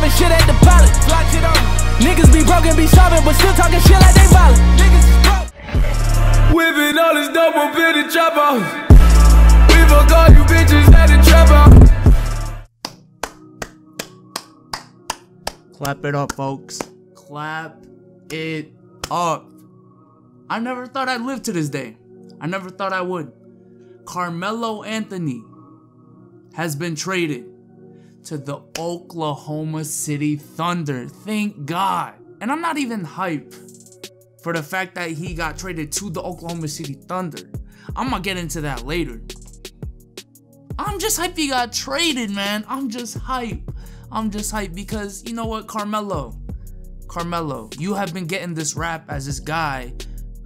dropping shit at the pilot. Niggas be broken, be sobbing, but still talking shit like they violent. Niggas is broke. Whipping all this dope up in the trap house. We fuck all you bitches at the trap house. Clap it up, folks. Clap it up. I never thought I'd live to this day. I never thought I would. Carmelo Anthony has been traded to the Oklahoma City Thunder. Thank God. And I'm not even hype for the fact that he got traded to the Oklahoma City Thunder. I'm gonna get into that later. I'm just hype he got traded, man. I'm just hype. I'm just hype because, you know what, Carmelo, you have been getting this rap as this guy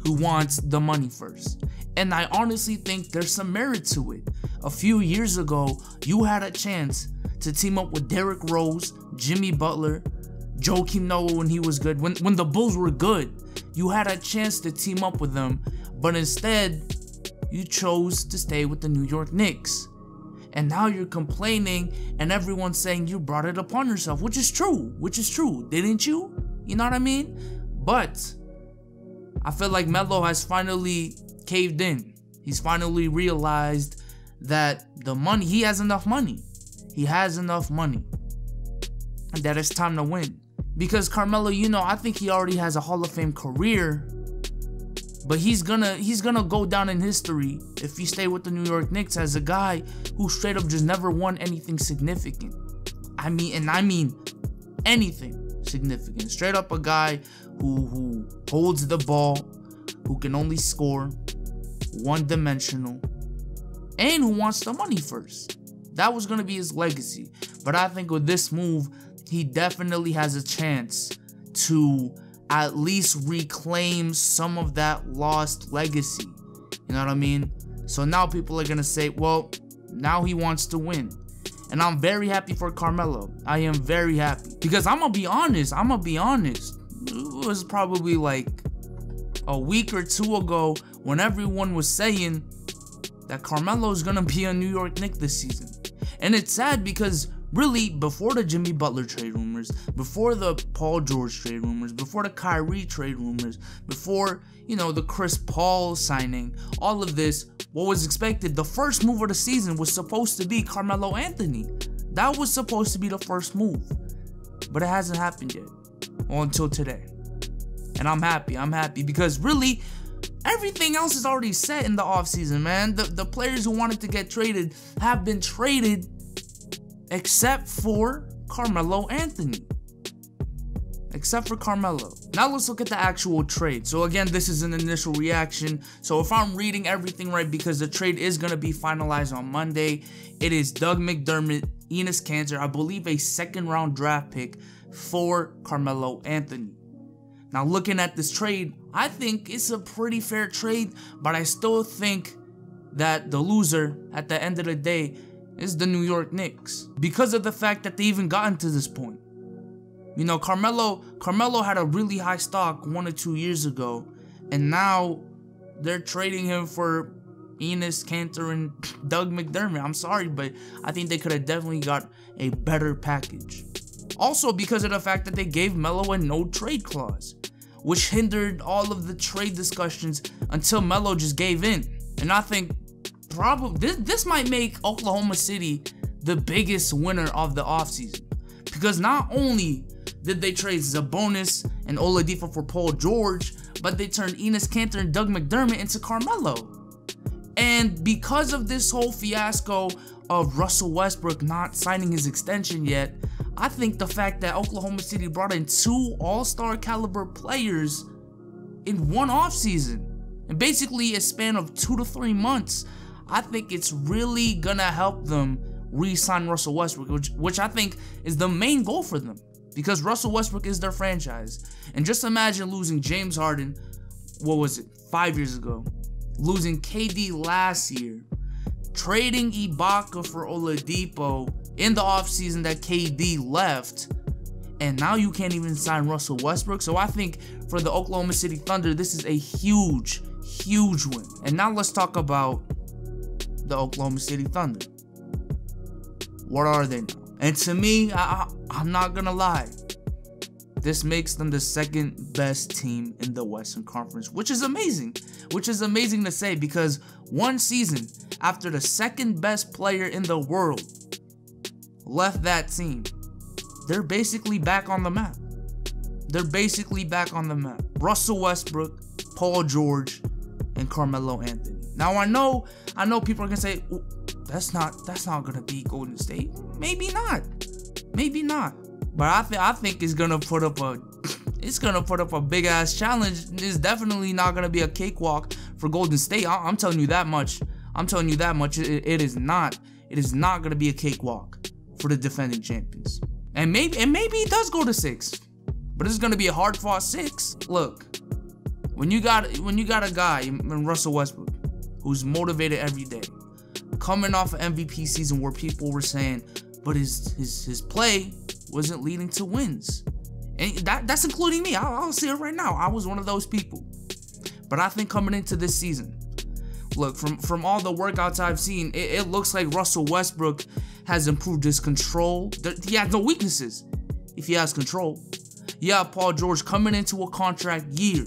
who wants the money first. And I honestly think there's some merit to it. A few years ago, you had a chance to team up with Derrick Rose, Jimmy Butler, Joakim Noah when he was good. When the Bulls were good, you had a chance to team up with them. But instead, you chose to stay with the New York Knicks. And now you're complaining and everyone's saying you brought it upon yourself, which is true, didn't you? You know what I mean? But I feel like Melo has finally caved in. He's finally realized that the money, he has enough money. He has enough money. And that it's time to win. Because Carmelo, you know, I think he already has a Hall of Fame career. But he's gonna go down in history if he stay with the New York Knicks as a guy who straight up just never won anything significant. I mean anything significant. Straight up a guy who holds the ball, who can only score, one-dimensional, and who wants the money first. That was gonna be his legacy. But I think with this move, he definitely has a chance to at least reclaim some of that lost legacy. You know what I mean? So now people are gonna say, well, now he wants to win. And I'm very happy for Carmelo. I am very happy. Because I'm gonna be honest. It was probably like a week or two ago when everyone was saying that Carmelo is gonna be a New York Knick this season. And it's sad because really, before the Jimmy Butler trade rumors, before the Paul George trade rumors, before the Kyrie trade rumors, before, you know, the Chris Paul signing, all of this, what was expected, the first move of the season was supposed to be Carmelo Anthony. That was supposed to be the first move. But it hasn't happened yet. Well, until today. And I'm happy because really, everything else is already set in the offseason, man. The players who wanted to get traded have been traded, except for Carmelo Anthony. Except for Carmelo. Now let's look at the actual trade. So again, this is an initial reaction. So if I'm reading everything right, because the trade is going to be finalized on Monday, it is Doug McDermott, Enes Kanter, I believe a second-round draft pick for Carmelo Anthony. Now looking at this trade, I think it's a pretty fair trade, but I still think that the loser at the end of the day is the New York Knicks, because of the fact that they even gotten to this point. You know, Carmelo had a really high stock 1 or 2 years ago, and now they're trading him for Enes Kanter and Doug McDermott. I'm sorry, but I think they could have definitely got a better package. Also because of the fact that they gave Melo a no trade clause, which hindered all of the trade discussions until Melo just gave in. And I think probably this might make Oklahoma City the biggest winner of the offseason, because not only did they trade Sabonis and Oladipo for Paul George, but they turned Enes Kanter and Doug McDermott into Carmelo. And because of this whole fiasco of Russell Westbrook not signing his extension yet, I think the fact that Oklahoma City brought in 2 all-star caliber players in one offseason, and basically a span of 2 to 3 months, I think it's really gonna help them re-sign Russell Westbrook, which I think is the main goal for them, because Russell Westbrook is their franchise. And just imagine losing James Harden, what was it, 5 years ago, losing KD last year, trading Ibaka for Oladipo in the offseason that KD left, and now you can't even sign Russell Westbrook. So I think for the Oklahoma City Thunder, this is a huge win. And now let's talk about the Oklahoma City Thunder. What are they now? And to me, I'm not gonna lie, this makes them the second best team in the Western Conference, which is amazing. Which is amazing to say, because one season after the second best player in the world left that team, they're basically back on the map. They're basically back on the map. Russell Westbrook, Paul George, and Carmelo Anthony. Now I know people are gonna say, that's not gonna beat Golden State. Maybe not. But I think it's gonna put up a big ass challenge. It's definitely not gonna be a cakewalk for Golden State. I'm telling you that much. It is not gonna be a cakewalk for the defending champions. And maybe it does go to 6, but it's gonna be a hard fought 6. Look, when you got a guy in Russell Westbrook who's motivated every day, coming off an MVP season where people were saying, but his play wasn't leading to wins, and that's including me. I'll say it right now. I was one of those people. But I think coming into this season, look, from all the workouts I've seen, it looks like Russell Westbrook has improved his control. He has no weaknesses if he has control. Yeah, Paul George coming into a contract year,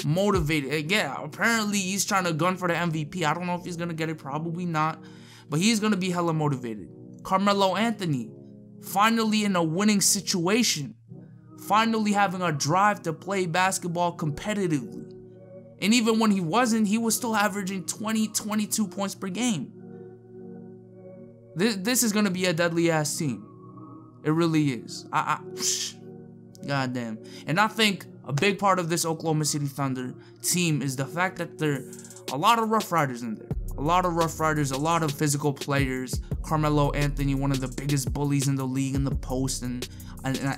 motivated. Yeah, apparently he's trying to gun for the MVP. I don't know if he's gonna get it, probably not, but he's gonna be hella motivated. Carmelo Anthony, finally in a winning situation, finally having a drive to play basketball competitively. And even when he wasn't, he was still averaging 22 points per game. This is gonna be a deadly ass team. It really is. Goddamn. And I think a big part of this Oklahoma City Thunder team is the fact that there are a lot of Rough Riders in there. A lot of Rough Riders, a lot of physical players. Carmelo Anthony, one of the biggest bullies in the league in the post and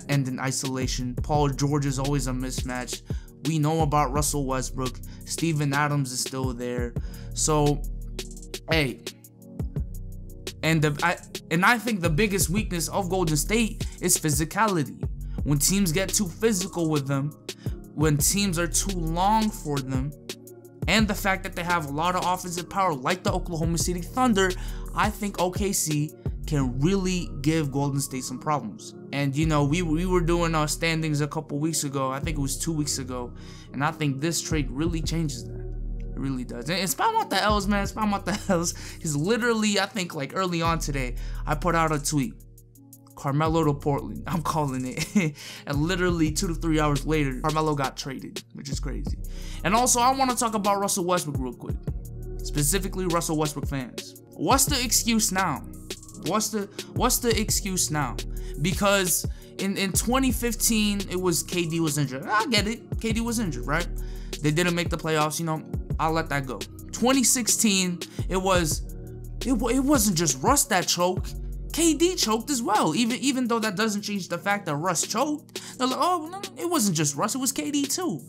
in isolation. Paul George is always a mismatch. We know about Russell Westbrook. Steven Adams is still there. So, hey. And I think the biggest weakness of Golden State is physicality. When teams get too physical with them, when teams are too long for them, and the fact that they have a lot of offensive power like the Oklahoma City Thunder, I think OKC can really give Golden State some problems. And you know, we were doing our standings a couple weeks ago. I think it was 2 weeks ago. And I think this trade really changes that. It really does. And spam out the L's, man. Spam out the L's. Because literally, I think like early on today, I put out a tweet. Carmelo to Portland. I'm calling it. And literally 2 to 3 hours later, Carmelo got traded, which is crazy. And also, I want to talk about Russell Westbrook real quick. Specifically, Russell Westbrook fans. What's the excuse now? What's the excuse now? Because in 2015, it was KD was injured. I get it. KD was injured, right? They didn't make the playoffs. You know, I'll let that go. 2016, it wasn't just Russ that choked. KD choked as well, even though that doesn't change the fact that Russ choked. They're like, oh, no, it wasn't just Russ, it was KD too.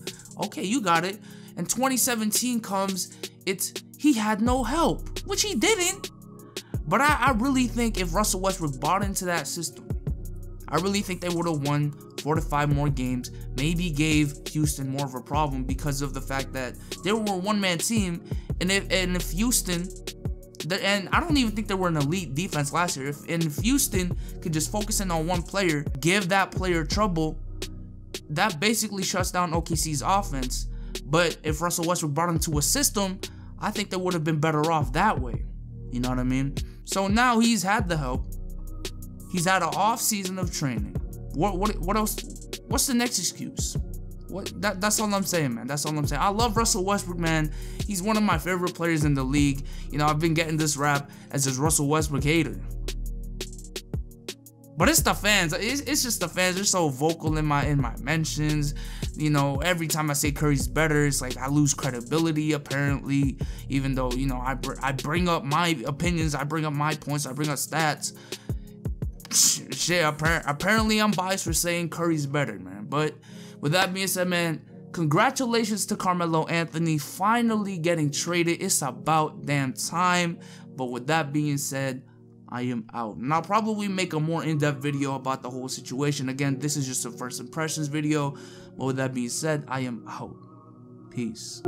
Okay, you got it. And 2017 comes, he had no help, which he didn't. But I really think if Russell Westbrook bought into that system, I really think they would have won 4 to 5 more games, maybe gave Houston more of a problem because of the fact that they were a one-man team, and if Houston... And I don't even think they were an elite defense last year. If Houston could just focus in on one player, give that player trouble, that basically shuts down OKC's offense. But if Russell Westbrook brought him to a system, I think they would have been better off that way. You know what I mean? So now he's had the help. He's had an off season of training. What else? What's the next excuse? That's all I'm saying, man. That's all I'm saying. I love Russell Westbrook, man. He's one of my favorite players in the league. You know, I've been getting this rap as a Russell Westbrook hater. But it's the fans. It's just the fans. They're so vocal in my mentions. You know, every time I say Curry's better, it's like I lose credibility, apparently. Even though, you know, I bring up my opinions, I bring up my points, I bring up stats. Shit, apparently I'm biased for saying Curry's better, man. But with that being said, man, congratulations to Carmelo Anthony finally getting traded. It's about damn time. But with that being said, I am out. And I'll probably make a more in-depth video about the whole situation. Again, this is just a first impressions video. But with that being said, I am out. Peace.